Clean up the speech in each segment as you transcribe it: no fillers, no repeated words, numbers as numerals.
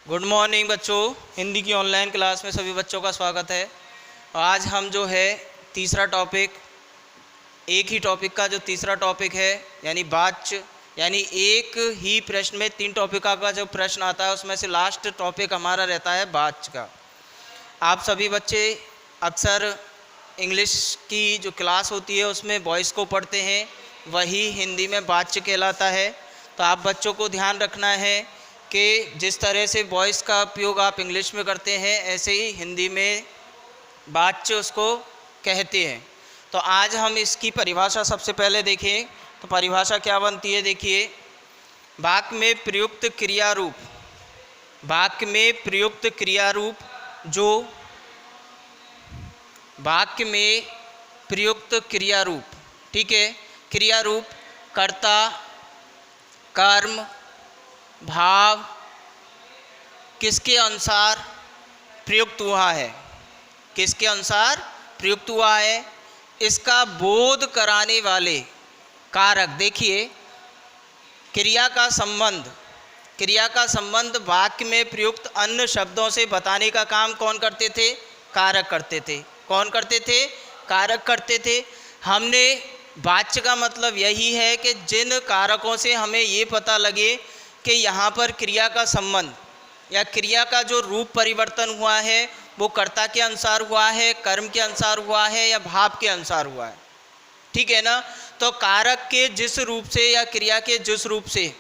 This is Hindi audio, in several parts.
गुड मॉर्निंग बच्चों। हिंदी की ऑनलाइन क्लास में सभी बच्चों का स्वागत है। आज हम जो है तीसरा टॉपिक, एक ही टॉपिक का जो तीसरा टॉपिक है यानी वाच्य, यानी एक ही प्रश्न में 3 टॉपिक का जो प्रश्न आता है उसमें से लास्ट टॉपिक हमारा रहता है वाच्य का। आप सभी बच्चे अक्सर इंग्लिश की जो क्लास होती है उसमें वॉइस को पढ़ते हैं, वही हिंदी में वाच्य कहलाता है। तो आप बच्चों को ध्यान रखना है कि जिस तरह से वॉइस का उपयोग आप इंग्लिश में करते हैं ऐसे ही हिंदी में वाच्य उसको कहते हैं। तो आज हम इसकी परिभाषा सबसे पहले देखें तो परिभाषा क्या बनती है। देखिए, वाक्य में प्रयुक्त क्रियारूप, वाक्य में प्रयुक्त क्रियारूप जो वाक्य में प्रयुक्त क्रियारूप, ठीक है, क्रियारूप कर्ता, कर्म, भाव किसके अनुसार प्रयुक्त हुआ है, किसके अनुसार प्रयुक्त हुआ है, इसका बोध कराने वाले कारक। देखिए, क्रिया का संबंध, क्रिया का संबंध वाक्य में प्रयुक्त अन्य शब्दों से बताने का काम कौन करते थे? कारक करते थे। कौन करते थे? कारक करते थे। हमने वाच्य का मतलब यही है कि जिन कारकों से हमें ये पता लगे कि यहाँ पर क्रिया का संबंध या क्रिया का जो रूप परिवर्तन हुआ है वो कर्ता के अनुसार हुआ है, कर्म के अनुसार हुआ है या भाव के अनुसार हुआ है, ठीक है ना। तो कारक के जिस रूप से या क्रिया के जिस रूप से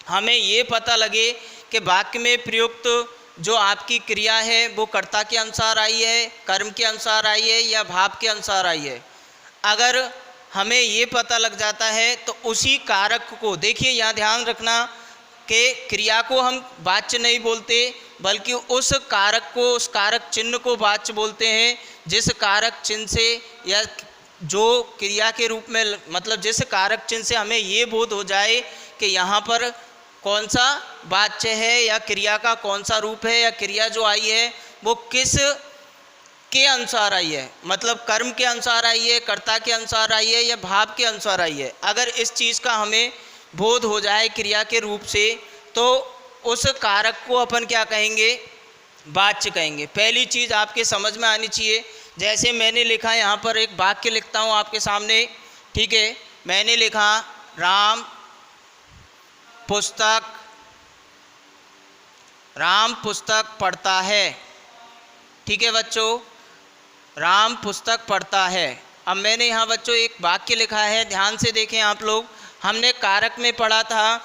हमें ये पता लगे कि वाक्य में प्रयुक्त जो आपकी क्रिया है वो कर्ता के अनुसार आई है, कर्म के अनुसार आई है या भाव के अनुसार आई है, अगर हमें ये पता लग जाता है तो उसी कारक को, देखिए यहाँ ध्यान रखना कि क्रिया को हम वाच्य नहीं बोलते बल्कि उस कारक को, उस कारक चिन्ह को वाच्य बोलते हैं जिस कारक चिन्ह से या जो क्रिया के रूप में, मतलब जिस कारक चिन्ह से हमें ये बोध हो जाए कि यहाँ पर कौन सा वाच्य है या क्रिया का कौन सा रूप है या क्रिया जो आई है वो किस के अनुसार आई है, मतलब कर्म के अनुसार आई है, कर्ता के अनुसार आई है या भाव के अनुसार आई है। अगर इस चीज़ का हमें बोध हो जाए क्रिया के रूप से तो उस कारक को अपन क्या कहेंगे? वाच्य कहेंगे। पहली चीज़ आपके समझ में आनी चाहिए, जैसे मैंने लिखा, यहाँ पर एक वाक्य लिखता हूँ आपके सामने, ठीक है। मैंने लिखा राम पुस्तक पढ़ता है, ठीक है बच्चों, राम पुस्तक पढ़ता है। अब मैंने यहाँ बच्चों एक वाक्य लिखा है, ध्यान से देखें आप लोग। हमने कारक में पढ़ा था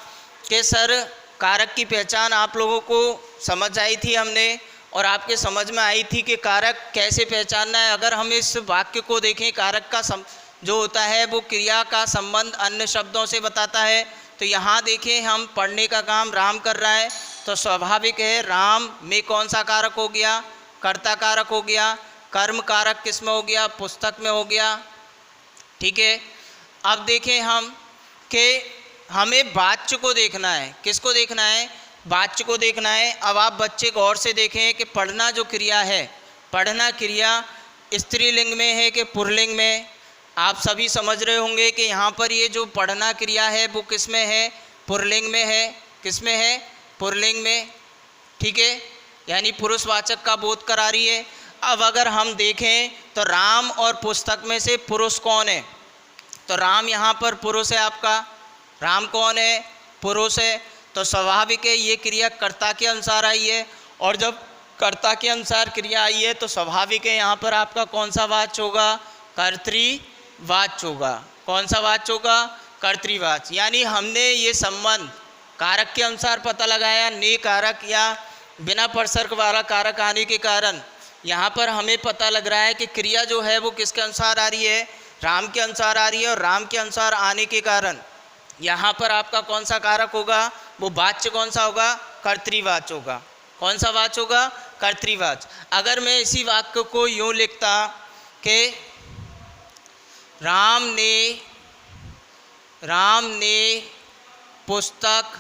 कि सर कारक की पहचान आप लोगों को समझ आई थी हमने, और आपके समझ में आई थी कि कारक कैसे पहचानना है। अगर हम इस वाक्य को देखें, कारक का जो होता है वो क्रिया का संबंध अन्य शब्दों से बताता है। तो यहाँ देखें, हम पढ़ने का काम राम कर रहा है तो स्वाभाविक है राम में कौन सा कारक हो गया? कर्ता कारक हो गया। कर्म कारक किस में हो गया? पुस्तक में हो गया, ठीक है। अब देखें हम कि हमें वाच्य को देखना है। किसको देखना है? वाच्य को देखना है। अब आप बच्चे गौर से देखें कि पढ़ना जो क्रिया है, पढ़ना क्रिया स्त्रीलिंग में है कि पुल्लिंग में? आप सभी समझ रहे होंगे कि यहाँ पर ये जो पढ़ना क्रिया है वो किस में है? पुल्लिंग में है। किस में है? पुल्लिंग में, ठीक है, यानी पुरुषवाचक का बोध करा रही है। अब अगर हम देखें तो राम और पुस्तक में से पुरुष कौन है? तो राम यहाँ पर पुरुष है आपका। राम कौन है? पुरुष है। तो स्वाभाविक है ये क्रिया कर्ता के अनुसार आई है, और जब कर्ता के अनुसार क्रिया आई है तो स्वाभाविक है यहाँ पर आपका कौन सा वाच्य होगा? कर्तृवाच्य होगा। कौन सा वाच्य होगा? कर्तृवाच्य। यानी हमने ये संबंध कारक के अनुसार पता लगाया, ने कारक या बिना परसर्ग वाला कारक आने के कारण यहाँ पर हमें पता लग रहा है कि क्रिया जो है वो किसके अनुसार आ रही है? राम के अनुसार आ रही है, और राम के अनुसार आने के कारण यहाँ पर आपका कौन सा कारक होगा? वो वाच्य कौन सा होगा? कर्तृवाच्य होगा। कौन सा वाच्य होगा? कर्तृवाच्य। अगर मैं इसी वाक्य को यूँ लिखता कि राम ने पुस्तक,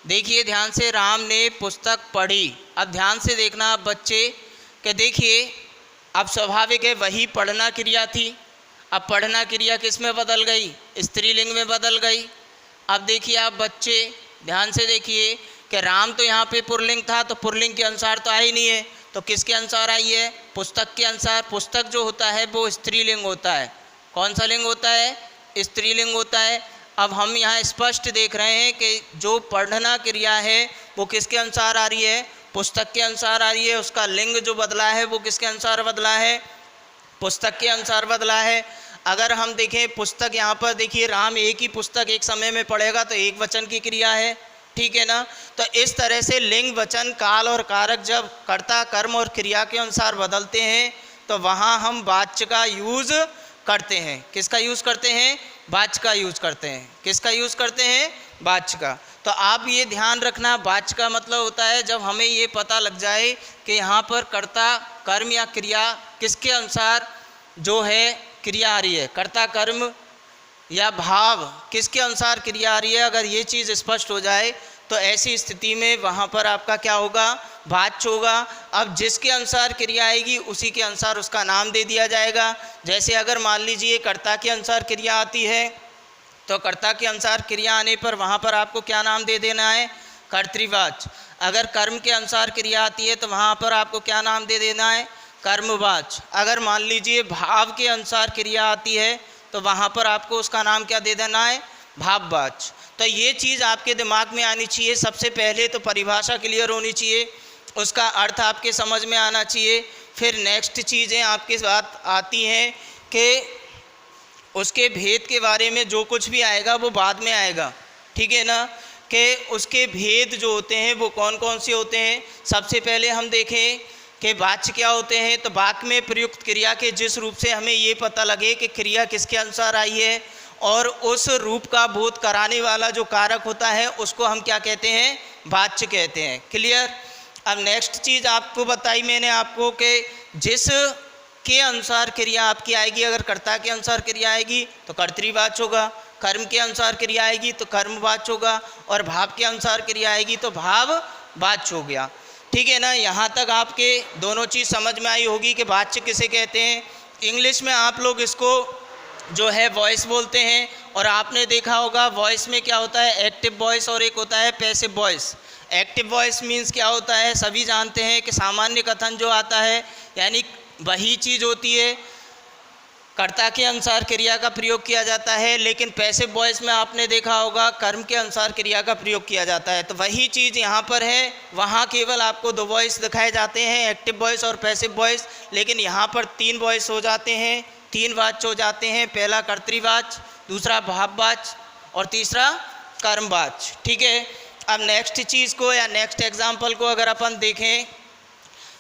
देखिए ध्यान से, राम ने पुस्तक पढ़ी। अब ध्यान से देखना बच्चे कि देखिए, अब स्वाभाविक है वही पढ़ना क्रिया थी, अब पढ़ना क्रिया किस में बदल गई? स्त्रीलिंग में बदल गई। अब देखिए आप बच्चे ध्यान से देखिए कि राम तो यहाँ पे पुल्लिंग था, तो पुल्लिंग के अनुसार तो आई नहीं है, तो किसके अनुसार आई है? पुस्तक के अनुसार। पुस्तक जो होता है वो स्त्रीलिंग होता है। कौन सा लिंग होता है? स्त्रीलिंग होता है। अब हम यहाँ स्पष्ट देख रहे हैं कि जो पढ़ना क्रिया है वो किसके अनुसार आ रही है? पुस्तक के अनुसार आ रही है। उसका लिंग जो बदला है वो किसके अनुसार बदला है? पुस्तक के अनुसार बदला है। अगर हम देखें पुस्तक, यहाँ पर देखिए राम एक ही पुस्तक एक समय में पढ़ेगा तो एक वचन की क्रिया है, ठीक है ना। तो इस तरह से लिंग, वचन, काल और कारक जब कर्ता, कर्म और क्रिया के अनुसार बदलते हैं तो वहाँ हम वाच्य का यूज़ करते हैं। किसका यूज़ करते हैं? वाच्य का यूज़ करते हैं। किसका यूज़ करते हैं? वाच्य का। तो आप ये ध्यान रखना, वाच्य का मतलब होता है जब हमें ये पता लग जाए कि यहाँ पर कर्ता, कर्म या क्रिया किसके अनुसार जो है क्रिया आ रही है, कर्ता, कर्म या भाव किसके अनुसार क्रिया आ रही है। अगर ये चीज़ स्पष्ट हो जाए तो ऐसी स्थिति में वहाँ पर आपका क्या होगा? वाच्य होगा। अब जिसके अनुसार क्रिया आएगी उसी के अनुसार उसका नाम दे दिया जाएगा। जैसे अगर मान लीजिए कर्ता के अनुसार क्रिया आती है तो कर्ता के अनुसार क्रिया आने पर वहाँ पर आपको क्या नाम दे देना है? कर्तृवाच्य। अगर कर्म के अनुसार क्रिया आती है तो वहाँ पर आपको क्या नाम दे देना है? कर्मवाच्य। अगर मान लीजिए भाव के अनुसार क्रिया आती है तो वहाँ पर आपको उसका नाम क्या दे देना है? भाववाच्य। तो ये चीज़ आपके दिमाग में आनी चाहिए। सबसे पहले तो परिभाषा क्लियर होनी चाहिए, उसका अर्थ आपके समझ में आना चाहिए। फिर नेक्स्ट चीज़ें आपके साथ आती हैं कि उसके भेद के बारे में जो कुछ भी आएगा वो बाद में आएगा, ठीक है ना, कि उसके भेद जो होते हैं वो कौन कौन से होते हैं। सबसे पहले हम देखें कि वाच्य क्या होते हैं। तो वाक्य में प्रयुक्त क्रिया के जिस रूप से हमें ये पता लगे कि क्रिया किसके अनुसार आई है और उस रूप का बोध कराने वाला जो कारक होता है उसको हम क्या कहते हैं? वाच्य कहते हैं। क्लियर। अब नेक्स्ट चीज़ आपको बताई मैंने आपको कि जिस के अनुसार क्रिया आपकी आएगी, अगर कर्ता के अनुसार क्रिया आएगी तो कर्तृवाच्य होगा, कर्म के अनुसार क्रिया आएगी तो कर्मवाच्य होगा, और भाव के अनुसार क्रिया आएगी तो भाववाच्य हो गया, ठीक है ना। यहाँ तक आपके दोनों चीज़ समझ में आई होगी कि वाच्य किसे कहते हैं। इंग्लिश में आप लोग इसको जो है वॉइस बोलते हैं, और आपने देखा होगा वॉइस में क्या होता है? एक्टिव वॉइस और एक होता है passive voice. Active voice means क्या होता है? सभी जानते हैं कि सामान्य कथन जो आता है, यानी वही चीज़ होती है, कर्ता के अनुसार क्रिया का प्रयोग किया जाता है, लेकिन पैसिव वॉइस में आपने देखा होगा कर्म के अनुसार क्रिया का प्रयोग किया जाता है। तो वही चीज़ यहाँ पर है, वहाँ केवल आपको दो वॉइस दिखाए जाते हैं, एक्टिव वॉइस और पैसिव वॉइस, लेकिन यहाँ पर तीन वॉइस हो जाते हैं, तीन वाच्य हो जाते हैं। पहला कर्तृवाच्य, दूसरा भाववाच्य और तीसरा कर्मवाच्य, ठीक है। अब नेक्स्ट चीज़ को या नेक्स्ट एग्जाम्पल को अगर अपन देखें,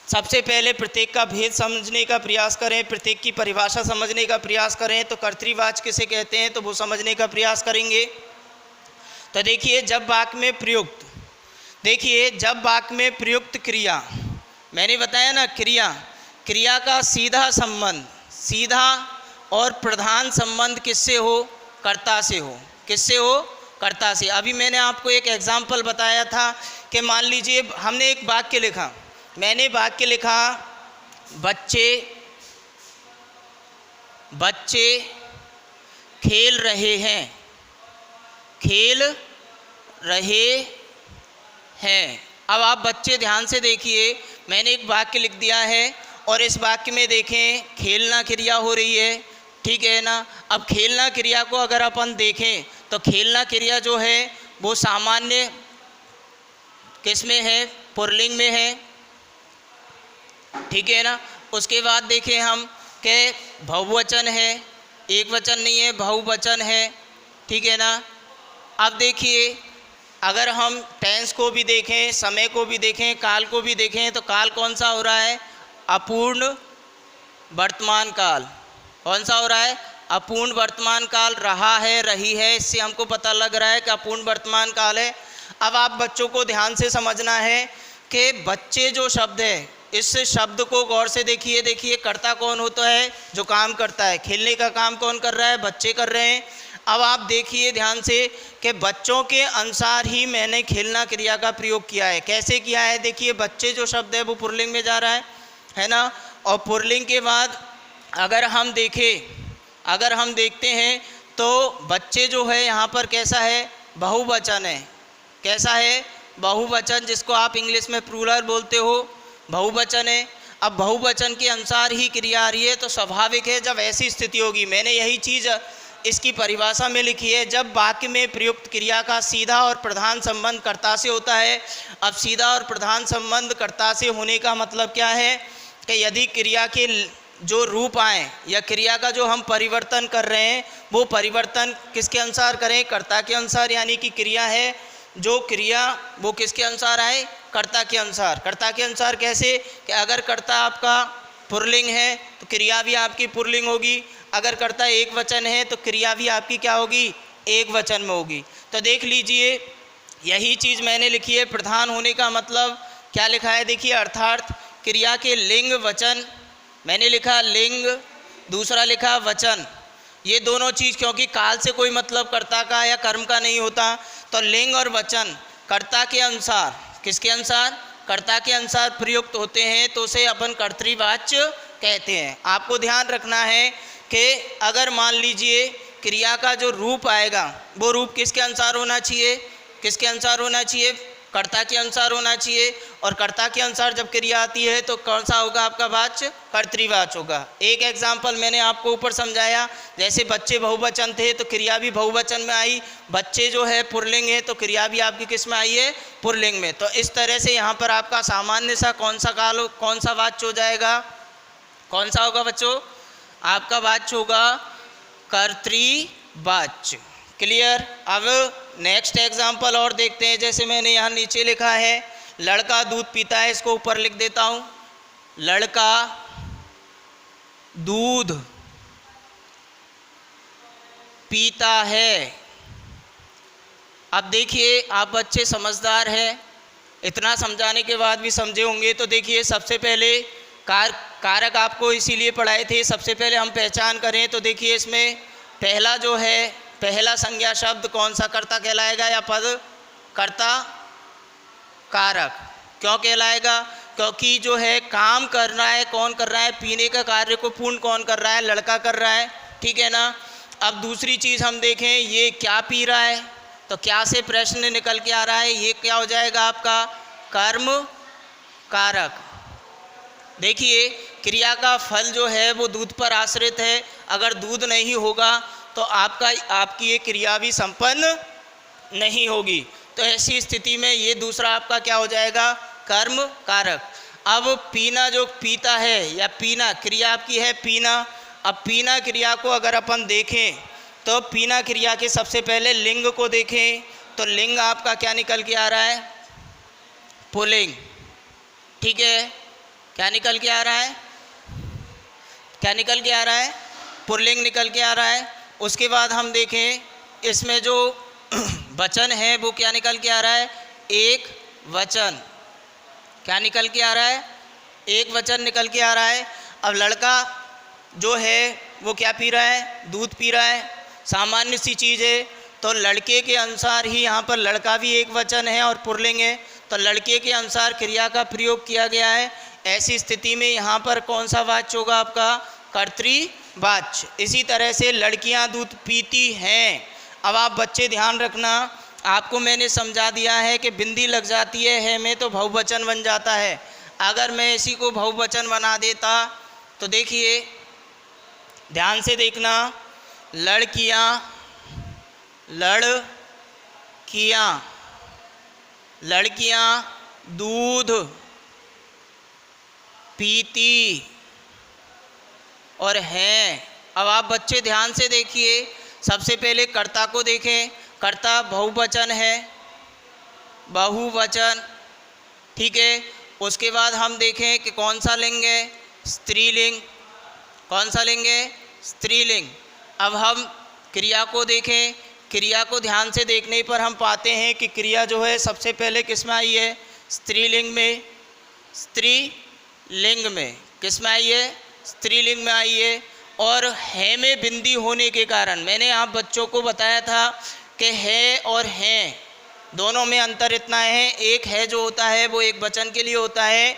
सबसे पहले प्रत्येक का भेद समझने का प्रयास करें, प्रत्येक की परिभाषा समझने का प्रयास करें। तो कर्तृवाच्य किसे कहते हैं तो वो समझने का प्रयास करेंगे। तो देखिए जब वाक्य में प्रयुक्त, देखिए जब वाक्य में प्रयुक्त क्रिया, मैंने बताया ना क्रिया का सीधा संबंध, सीधा और प्रधान संबंध किससे हो? कर्ता से हो। किससे हो? कर्ता से। अभी मैंने आपको एक एग्जाम्पल बताया था कि मान लीजिए हमने एक वाक्य लिखा, मैंने वाक्य लिखा बच्चे खेल रहे हैं, खेल रहे हैं। अब आप बच्चे ध्यान से देखिए, मैंने एक वाक्य लिख दिया है और इस वाक्य में देखें खेलना क्रिया हो रही है, ठीक है ना। अब खेलना क्रिया को अगर अपन देखें तो खेलना क्रिया जो है वो सामान्य किस में है? पुल्लिंग में है, ठीक है ना। उसके बाद देखें हम कि बहुवचन है, एक वचन नहीं है, बहुवचन है, ठीक है ना। अब देखिए अगर हम टेंस को भी देखें, समय को भी देखें, काल को भी देखें, तो काल कौन सा हो रहा है? अपूर्ण वर्तमान काल। कौन सा हो रहा है? अपूर्ण वर्तमान काल। रहा है, रही है, इससे हमको पता लग रहा है कि अपूर्ण वर्तमान काल है। अब आप बच्चों को ध्यान से समझना है कि बच्चे जो शब्द है, इस शब्द को गौर से देखिए। देखिए कर्ता कौन होता है? जो काम करता है। खेलने का काम कौन कर रहा है? बच्चे कर रहे हैं। अब आप देखिए ध्यान से कि बच्चों के अनुसार ही मैंने खेलना क्रिया का प्रयोग किया है। कैसे किया है? देखिए बच्चे जो शब्द है वो पुल्लिंग में जा रहा है ना। और पुल्लिंग के बाद अगर हम देखते हैं तो बच्चे जो है यहाँ पर कैसा है? बहुवचन है। कैसा है? बहुवचन जिसको आप इंग्लिश में प्लूरल बोलते हो, बहुवचन है। अब बहुवचन के अनुसार ही क्रिया आ रही है तो स्वाभाविक है जब ऐसी स्थिति होगी। मैंने यही चीज़ इसकी परिभाषा में लिखी है, जब वाक्य में प्रयुक्त क्रिया का सीधा और प्रधान संबंध कर्ता से होता है। अब सीधा और प्रधान संबंध कर्ता से होने का मतलब क्या है कि यदि क्रिया के जो रूप आए या क्रिया का जो हम परिवर्तन कर रहे हैं वो परिवर्तन किसके अनुसार करें, कर्ता के अनुसार। यानी कि क्रिया है जो क्रिया वो किसके अनुसार आए, कर्ता के अनुसार। कर्ता के अनुसार कैसे कि अगर कर्ता आपका पुल्लिंग है तो क्रिया भी आपकी पुल्लिंग होगी, अगर कर्ता एक वचन है तो क्रिया भी आपकी क्या होगी, एक वचन में होगी। तो देख लीजिए यही चीज़ मैंने लिखी है। प्रधान होने का मतलब क्या लिखा है, देखिए अर्थात क्रिया के लिंग वचन, मैंने लिखा लिंग, दूसरा लिखा वचन। ये दोनों चीज़ क्योंकि काल से कोई मतलब कर्ता का या कर्म का नहीं होता, तो लिंग और वचन कर्ता के अनुसार, किसके अनुसार, कर्ता के अनुसार प्रयुक्त होते हैं तो उसे अपन कर्तृवाच्य कहते हैं। आपको ध्यान रखना है कि अगर मान लीजिए क्रिया का जो रूप आएगा वो रूप किसके अनुसार होना चाहिए, किसके अनुसार होना चाहिए, कर्ता के अनुसार होना चाहिए। और कर्ता के अनुसार जब क्रिया आती है तो कौन सा होगा आपका वाच्य, कर्तृवाच्य होगा। एक एग्जाम्पल मैंने आपको ऊपर समझाया, जैसे बच्चे बहुवचन थे तो क्रिया भी बहुवचन में आई, बच्चे जो है पुल्लिंग है तो क्रिया भी आपकी किस में आई है, पुल्लिंग में। तो इस तरह से यहाँ पर आपका सामान्य सा कौन सा वाच्य हो जाएगा, कौन सा होगा बच्चों, आपका वाच्य होगा कर्तृवाच्य। क्लियर। अब नेक्स्ट एग्जाम्पल और देखते हैं। जैसे मैंने यहाँ नीचे लिखा है लड़का दूध पीता है, इसको ऊपर लिख देता हूँ, लड़का दूध पीता है। अब देखिए आप बच्चे समझदार हैं, इतना समझाने के बाद भी समझे होंगे। तो देखिए सबसे पहले कारक आपको इसीलिए पढ़ाए थे, सबसे पहले हम पहचान करें तो देखिए इसमें पहला जो है, पहला संज्ञा शब्द कौन सा कर्ता कहलाएगा या पद, कर्ता कारक। क्यों कहलाएगा, क्योंकि जो है काम कर रहा है, कौन कर रहा है, पीने का कार्य को पूर्ण कौन कर रहा है, लड़का कर रहा है, ठीक है ना। अब दूसरी चीज़ हम देखें, ये क्या पी रहा है, तो क्या से प्रश्न निकल के आ रहा है, ये क्या हो जाएगा आपका कर्म कारक। देखिए क्रिया का फल जो है वो दूध पर आश्रित है, अगर दूध नहीं होगा तो आपकी ये क्रिया भी संपन्न नहीं होगी। तो ऐसी स्थिति में ये दूसरा आपका क्या हो जाएगा, कर्म कारक। अब पीना जो पीता है या पीना क्रिया आपकी है पीना। अब पीना क्रिया को अगर अपन देखें तो पीना क्रिया के सबसे पहले लिंग को देखें तो लिंग आपका क्या निकल के आ रहा है, पुल्लिंग, ठीक है। क्या निकल के आ रहा है, क्या निकल के आ रहा है, पुल्लिंग निकल के आ रहा है। उसके बाद हम देखें इसमें जो वचन है वो क्या निकल के आ रहा है, एक वचन। क्या निकल के आ रहा है, एक वचन निकल के आ रहा है। अब लड़का जो है वो क्या पी रहा है, दूध पी रहा है, सामान्य सी चीज़ है। तो लड़के के अनुसार ही यहाँ पर लड़का भी एक वचन है और पुल्लिंग है, तो लड़के के अनुसार क्रिया का प्रयोग किया गया है। ऐसी स्थिति में यहाँ पर कौन सा वाच्य होगा आपका, कर्तृवाच्य। इसी तरह से लड़कियाँ दूध पीती हैं। अब आप बच्चे ध्यान रखना, आपको मैंने समझा दिया है कि बिंदी लग जाती है में तो बहुवचन बन जाता है। अगर मैं इसी को बहुवचन बना देता तो देखिए ध्यान से देखना, लड़कियाँ, लड़कियाँ, लड़कियाँ दूध पीती और हैं। अब आप बच्चे ध्यान से देखिए, सबसे पहले कर्ता को देखें, कर्ता बहुवचन है, बहुवचन, ठीक है। उसके बाद हम देखें कि कौन सा लिंग है, स्त्रीलिंग। कौन सा लिंग है, स्त्रीलिंग। अब हम क्रिया को देखें, क्रिया को ध्यान से देखने पर हम पाते हैं कि क्रिया जो है सबसे पहले किस में आई है, स्त्रीलिंग में, स्त्रीलिंग में किस में आई है, स्त्रीलिंग में आई है। और है में बिंदी होने के कारण मैंने आप बच्चों को बताया था कि है और हैं दोनों में अंतर इतना है, एक है जो होता है वो एक वचन के लिए होता है,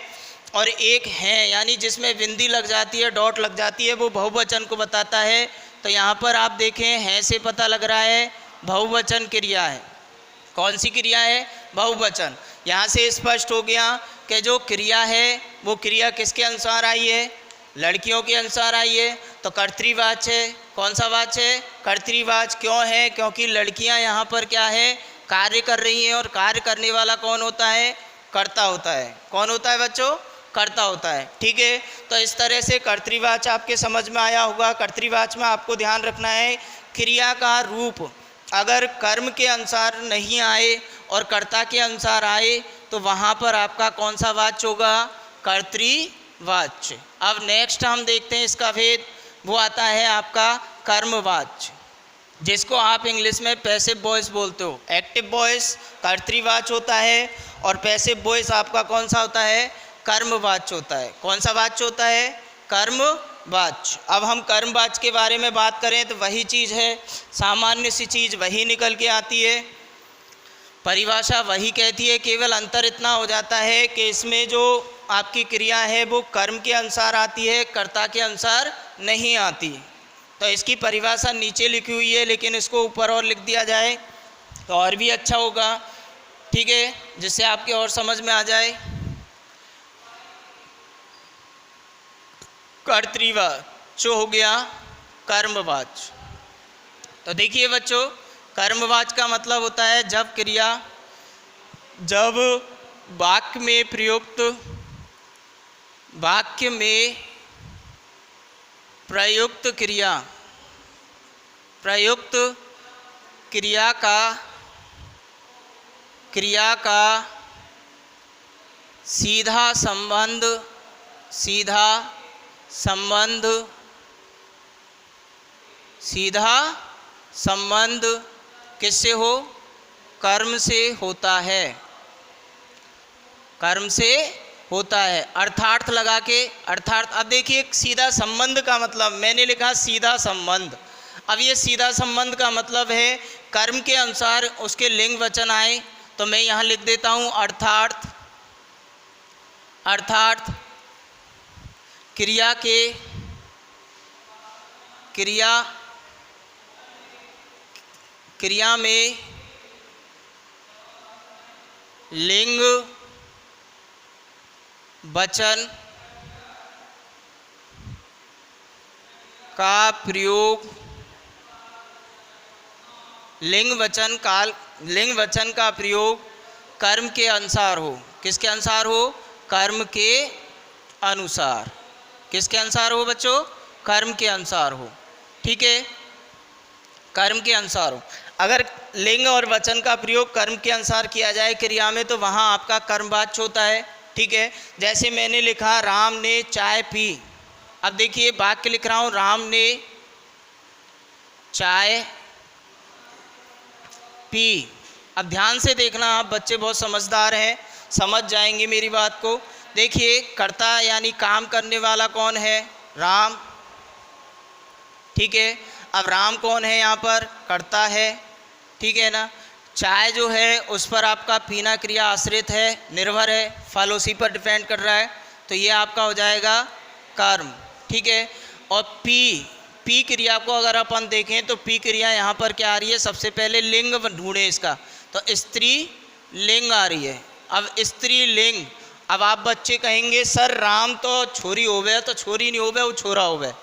और एक है यानी जिसमें बिंदी लग जाती है, डॉट लग जाती है, वो बहुवचन को बताता है। तो यहाँ पर आप देखें है से पता लग रहा है बहुवचन क्रिया है। कौन सी क्रिया है, बहुवचन। यहाँ से स्पष्ट हो गया कि जो क्रिया है वो क्रिया किसके अनुसार आई है, लड़कियों के अनुसार आई है। तो कर्तृवाच्य है। कौन सा वाच्य है, कर्तृवाच्य। क्यों है, क्योंकि लड़कियाँ यहाँ पर क्या है, कार्य कर रही हैं, और कार्य करने वाला कौन होता है, कर्ता होता है। कौन होता है बच्चों, कर्ता होता है। ठीक है, तो इस तरह से कर्तृवाच्य आपके समझ में आया होगा। कर्तृवाच्य में आपको ध्यान रखना है क्रिया का रूप अगर कर्म के अनुसार नहीं आए और कर्ता के अनुसार आए तो वहाँ पर आपका कौन सा वाच्य होगा, कर्तृवाच्य। अब नेक्स्ट हम देखते हैं इसका भेद, वो आता है आपका कर्मवाच्य, जिसको आप इंग्लिश में पैसिव वॉइस बोलते हो। एक्टिव वॉइस कर्तृवाच्य होता है और पैसिव वॉइस आपका कौन सा होता है, कर्मवाच्य होता है। कौन सा वाच्य होता है, कर्मवाच्य। अब हम कर्मवाच्य के बारे में बात करें तो वही चीज़ है, सामान्य सी चीज़ वही निकल के आती है, परिभाषा वही कहती है। केवल अंतर इतना हो जाता है कि इसमें जो आपकी क्रिया है वो कर्म के अनुसार आती है, कर्ता के अनुसार नहीं आती। तो इसकी परिभाषा नीचे लिखी हुई है, लेकिन इसको ऊपर और लिख दिया जाए तो और भी अच्छा होगा। ठीक है, जिससे आपके और समझ में आ जाए। कर्तृवाच्य हो गया कर्मवाच्य। तो देखिए बच्चों, कर्मवाच्य का मतलब होता है जब क्रिया, जब वाक्य में प्रयुक्त क्रिया का सीधा संबंध किससे हो, कर्म से होता है, कर्म से होता है। अर्थार्थ लगा के, अर्थार्थ। अब देखिए सीधा संबंध का मतलब, मैंने लिखा सीधा संबंध। अब ये सीधा संबंध का मतलब है कर्म के अनुसार उसके लिंग वचन आए, तो मैं यहाँ लिख देता हूँ अर्थार्थ। क्रिया में लिंग वचन का प्रयोग, लिंग वचन का प्रयोग कर्म के अनुसार हो। किसके अनुसार हो, कर्म के अनुसार। किसके अनुसार हो बच्चों, कर्म के अनुसार हो। ठीक है, कर्म के अनुसार हो। अगर लिंग और वचन का प्रयोग कर्म के अनुसार किया जाए क्रिया में तो वहाँ आपका कर्मवाच्य होता है। ठीक है, जैसे मैंने लिखा राम ने चाय पी। अब देखिए वाक्य लिख रहा हूँ, राम ने चाय पी। अब ध्यान से देखना, आप बच्चे बहुत समझदार हैं, समझ जाएंगे मेरी बात को। देखिए कर्ता यानी काम करने वाला कौन है, राम। ठीक है, अब राम कौन है यहाँ पर, कर्ता है। ठीक है ना, चाय जो है उस पर आपका पीना क्रिया आश्रित है, निर्भर है, फल उसी पर डिपेंड कर रहा है, तो ये आपका हो जाएगा कर्म। ठीक है, और पी क्रिया को अगर अपन देखें तो पी क्रिया यहाँ पर क्या आ रही है, सबसे पहले लिंग ढूंढें इसका, तो स्त्री लिंग आ रही है। अब स्त्री लिंग, अब आप बच्चे कहेंगे सर राम तो छोरी हो गया, तो छोरी नहीं हो गया, वो छोरा हो गया।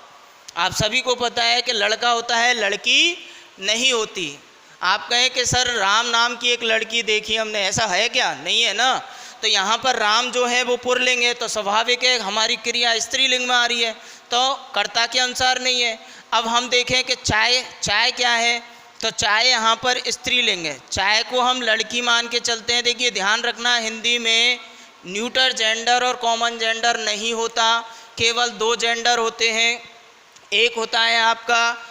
आप सभी को पता है कि लड़का होता है, लड़की नहीं होती। आप कहें कि सर राम नाम की एक लड़की देखी हमने, ऐसा है क्या, नहीं है ना। तो यहाँ पर राम जो है वो पुरलिंग है, तो स्वाभाविक है हमारी क्रिया स्त्रीलिंग में आ रही है, तो कर्ता के अनुसार नहीं है। अब हम देखें कि चाय क्या है, तो चाय यहाँ पर स्त्रीलिंग है, चाय को हम लड़की मान के चलते हैं। देखिए ध्यान रखना, हिंदी में न्यूटर जेंडर और कॉमन जेंडर नहीं होता, केवल दो जेंडर होते हैं, एक होता है आपका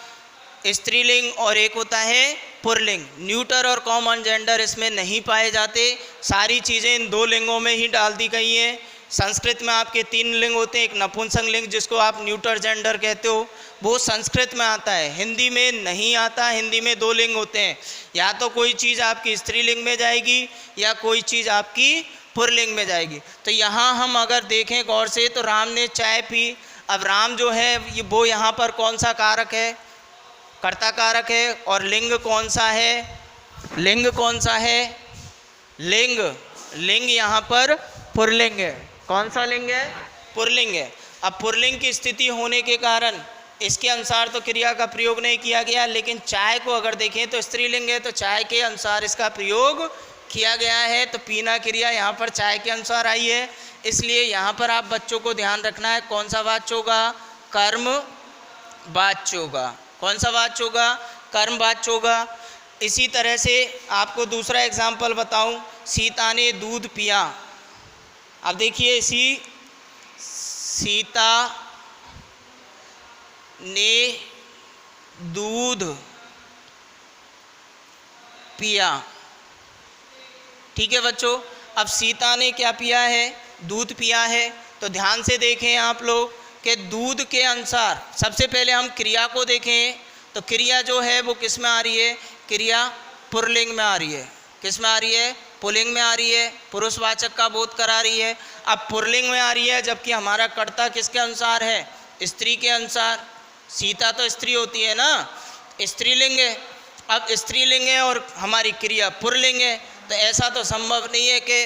स्त्रीलिंग और एक होता है पुरलिंग। न्यूटर और कॉमन जेंडर इसमें नहीं पाए जाते, सारी चीज़ें इन दो लिंगों में ही डाल दी गई हैं। संस्कृत में आपके तीन लिंग होते हैं, एक नपुंसक लिंग जिसको आप न्यूटर जेंडर कहते हो, वो संस्कृत में आता है, हिंदी में नहीं आता। हिंदी में दो लिंग होते हैं, या तो कोई चीज़ आपकी स्त्रीलिंग में जाएगी या कोई चीज़ आपकी पुरलिंग में जाएगी। तो यहाँ हम अगर देखें गौर से तो राम ने चाय पी। अब राम जो है वो यहाँ पर कौन सा कारक है, कर्ता कारक है। और लिंग कौन सा है, लिंग कौन सा है, लिंग लिंग यहाँ पर पुल्लिंग है। कौन सा लिंग है? पुल्लिंग है। अब पुल्लिंग की स्थिति होने के कारण इसके अनुसार तो क्रिया का प्रयोग नहीं किया गया, लेकिन चाय को अगर देखें तो स्त्रीलिंग है, तो चाय के अनुसार इसका प्रयोग किया गया है। तो पीना क्रिया यहाँ पर चाय के अनुसार आई है, इसलिए यहाँ पर आप बच्चों को ध्यान रखना है कौन सा वाच्य होगा? कर्म वाच्य होगा। कौन सा वाच्य होगा? कर्म वाच्य होगा। इसी तरह से आपको दूसरा एग्जाम्पल बताऊं, सीता ने दूध पिया। अब देखिए, इसी सीता ने दूध पिया। ठीक है बच्चों, अब सीता ने क्या पिया है? दूध पिया है। तो ध्यान से देखें आप लोग कि दूध के अनुसार सबसे पहले हम क्रिया को देखें, तो क्रिया जो है वो किस में आ रही है? क्रिया पुल्लिंग में आ रही है। किस में आ रही है? पुल्लिंग में आ रही है, पुरुषवाचक का बोध करा रही है। अब पुल्लिंग में आ रही है, जबकि हमारा कर्ता किसके अनुसार है? स्त्री के अनुसार। सीता तो स्त्री होती है ना, स्त्रीलिंग है। अब स्त्रीलिंग है और हमारी क्रिया पुल्लिंग है, तो ऐसा तो संभव नहीं है कि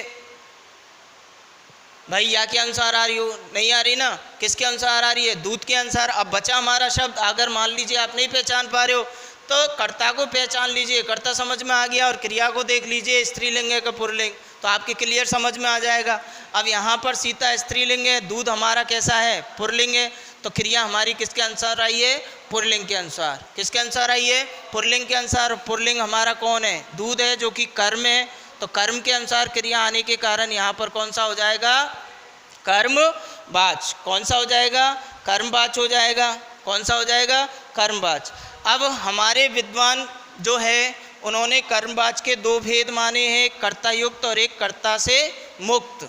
भाई या के अनुसार आ रही हो, नहीं आ रही ना। किसके अनुसार आ रही है? दूध के अनुसार। अब बचा हमारा शब्द, अगर मान लीजिए आप नहीं पहचान पा रहे हो तो कर्ता को पहचान लीजिए, कर्ता समझ में आ गया, और क्रिया को देख लीजिए स्त्रीलिंग है कि पुल्लिंग, तो आपके क्लियर समझ में आ जाएगा। अब यहाँ पर सीता स्त्रीलिंग है, दूध हमारा कैसा है? पुल्लिंग है, तो क्रिया हमारी किसके अनुसार आई है? पुल्लिंग के अनुसार। किसके अनुसार आई है? पुल्लिंग के अनुसार। पुल्लिंग हमारा कौन है? दूध है, जो कि कर्म है। तो कर्म के अनुसार क्रिया आने के कारण यहाँ पर कौन सा हो जाएगा? कर्मवाच्य। कौन सा हो जाएगा? कर्मवाच्य हो जाएगा। कौन सा हो जाएगा? कर्मवाच्य। अब हमारे विद्वान जो है उन्होंने कर्मवाच्य के दो भेद माने हैं, कर्ता युक्त और एक कर्ता से मुक्त।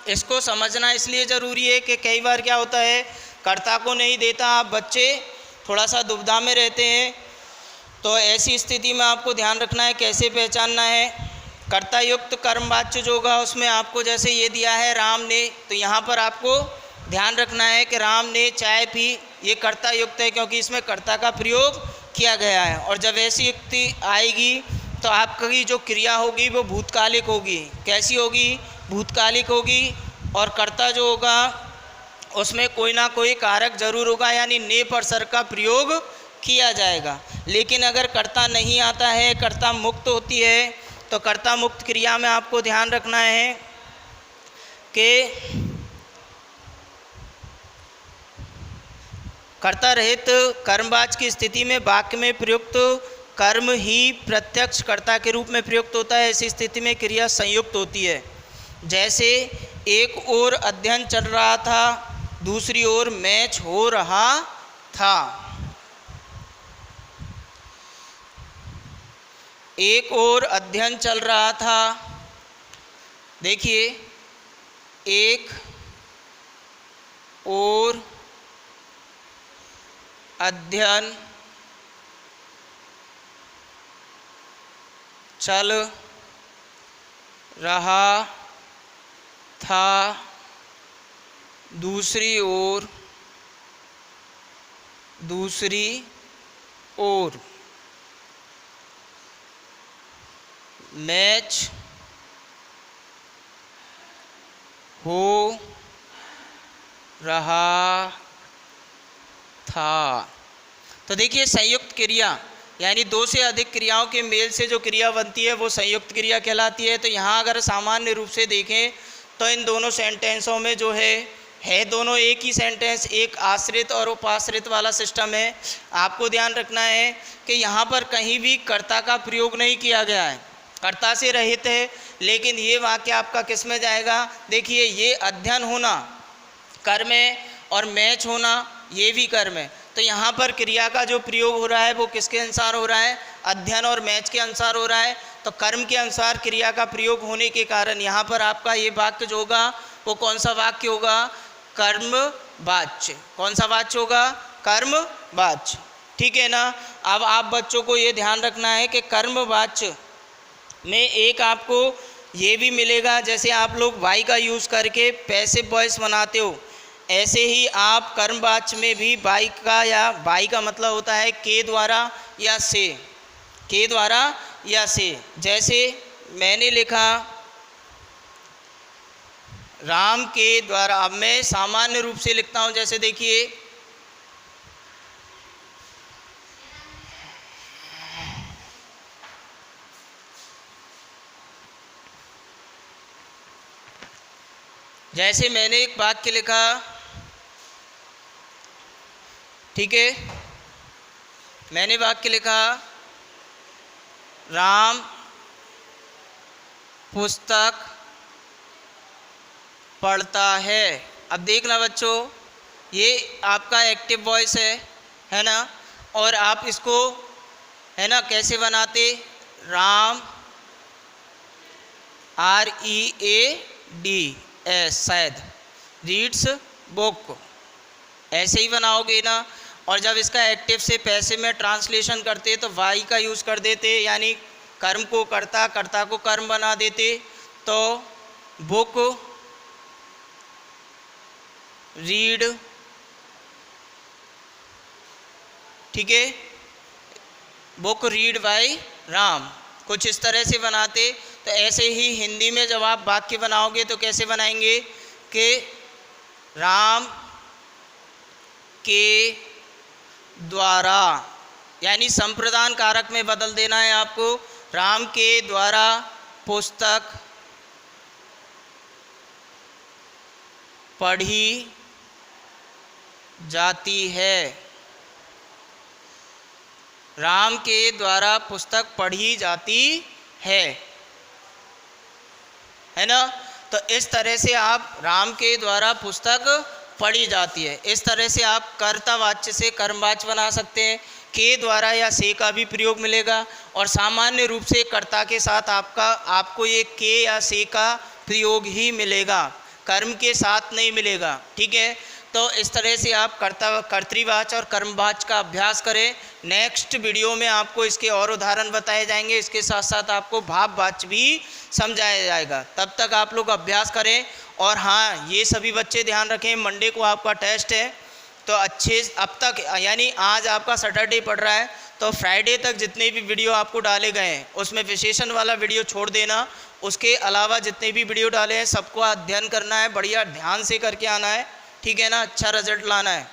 इसको समझना इसलिए ज़रूरी है कि कई बार क्या होता है, कर्ता को नहीं देता, आप बच्चे थोड़ा सा दुविधा में रहते हैं। तो ऐसी स्थिति में आपको ध्यान रखना है कैसे पहचानना है। कर्ता युक्त कर्मवाच्य जो होगा उसमें आपको जैसे ये दिया है राम ने, तो यहाँ पर आपको ध्यान रखना है कि राम ने चाय पी, ये कर्ता युक्त है क्योंकि इसमें कर्ता का प्रयोग किया गया है। और जब ऐसी युक्ति आएगी तो आपकी जो क्रिया होगी वो भूतकालिक होगी। कैसी होगी? भूतकालिक होगी। और कर्ता जो होगा उसमें कोई ना कोई कारक जरूर होगा, यानी ने पर सर का प्रयोग किया जाएगा। लेकिन अगर कर्ता नहीं आता है, कर्ता मुक्त होती है, तो कर्ता मुक्त क्रिया में आपको ध्यान रखना है कि कर्ता रहित कर्मवाच्य की स्थिति में वाक्य में प्रयुक्त कर्म ही प्रत्यक्ष कर्ता के रूप में प्रयुक्त होता है। ऐसी स्थिति में क्रिया संयुक्त होती है। जैसे एक ओर अध्ययन चल रहा था, दूसरी ओर मैच हो रहा था। एक ओर अध्ययन चल रहा था, देखिए एक ओर अध्ययन चल रहा था, दूसरी ओर मैच हो रहा था। तो देखिए संयुक्त क्रिया यानी दो से अधिक क्रियाओं के मेल से जो क्रिया बनती है वो संयुक्त क्रिया कहलाती है। तो यहाँ अगर सामान्य रूप से देखें तो इन दोनों सेंटेंसों में जो है दोनों एक ही सेंटेंस, एक आश्रित और उपाश्रित वाला सिस्टम है। आपको ध्यान रखना है कि यहाँ पर कहीं भी कर्ता का प्रयोग नहीं किया गया है, कर्ता से रहित है। लेकिन ये वाक्य आपका किस में जाएगा? देखिए ये अध्ययन होना कर्म है और मैच होना ये भी कर्म है। तो यहाँ पर क्रिया का जो प्रयोग हो रहा है वो किसके अनुसार हो रहा है? अध्ययन और मैच के अनुसार हो रहा है। तो कर्म के अनुसार क्रिया का प्रयोग होने के कारण यहाँ पर आपका ये वाक्य जो होगा वो कौन सा वाक्य होगा? कर्मवाच्य। कौन सा वाच्य होगा? कर्मवाच्य। ठीक है ना। अब आप बच्चों को ये ध्यान रखना है कि कर्मवाच्य में एक आपको ये भी मिलेगा, जैसे आप लोग वाई का यूज़ करके पैसिव वॉइस बनाते हो, ऐसे ही आप कर्मवाच्य में भी बाई का या बाई का मतलब होता है के द्वारा या से, के द्वारा या से। जैसे मैंने लिखा राम के द्वारा, अब मैं सामान्य रूप से लिखता हूं, जैसे देखिए जैसे मैंने एक वाक्य लिखा, ठीक है, मैंने वाक्य लिखा राम पुस्तक पढ़ता है। अब देखना बच्चों, ये आपका एक्टिव वॉइस है ना, और आप इसको है ना कैसे बनाते, राम READS शायद, रीड्स बुक, ऐसे ही बनाओगे ना। और जब इसका एक्टिव से पैसिव में ट्रांसलेशन करते तो वाई का यूज़ कर देते, यानी कर्म को कर्ता, कर्ता को कर्म बना देते। तो बुक रीड, ठीक है, बुक रीड बाय राम, कुछ इस तरह से बनाते। तो ऐसे ही हिंदी में जब आप वाक्य बनाओगे तो कैसे बनाएंगे कि राम के द्वारा, यानी संप्रदान कारक में बदल देना है आपको, राम के द्वारा पुस्तक पढ़ी जाती है। राम के द्वारा पुस्तक पढ़ी जाती है ना। तो इस तरह से आप राम के द्वारा पुस्तक पढ़ी जाती है, इस तरह से आप कर्तावाच्य से कर्मवाच्य बना सकते हैं। के द्वारा या से का भी प्रयोग मिलेगा, और सामान्य रूप से कर्ता के साथ आपको ये के या से का प्रयोग ही मिलेगा, कर्म के साथ नहीं मिलेगा, ठीक है। तो इस तरह से आप कर्तृवाच्य और कर्मवाच्य का अभ्यास करें। नेक्स्ट वीडियो में आपको इसके और उदाहरण बताए जाएंगे, इसके साथ साथ आपको भाववाच्य भी समझाया जाएगा। तब तक आप लोग अभ्यास करें। और हाँ, ये सभी बच्चे ध्यान रखें, मंडे को आपका टेस्ट है, तो अच्छे अब तक, यानी आज आपका सैटरडे पड़ रहा है, तो फ्राइडे तक जितने भी वीडियो आपको डाले गए हैं उसमें विशेषण वाला वीडियो छोड़ देना। उसके अलावा जितने भी वीडियो डाले हैं सबको अध्ययन करना है, बढ़िया ध्यान से करके आना है, ठीक है ना, अच्छा रिजल्ट लाना है।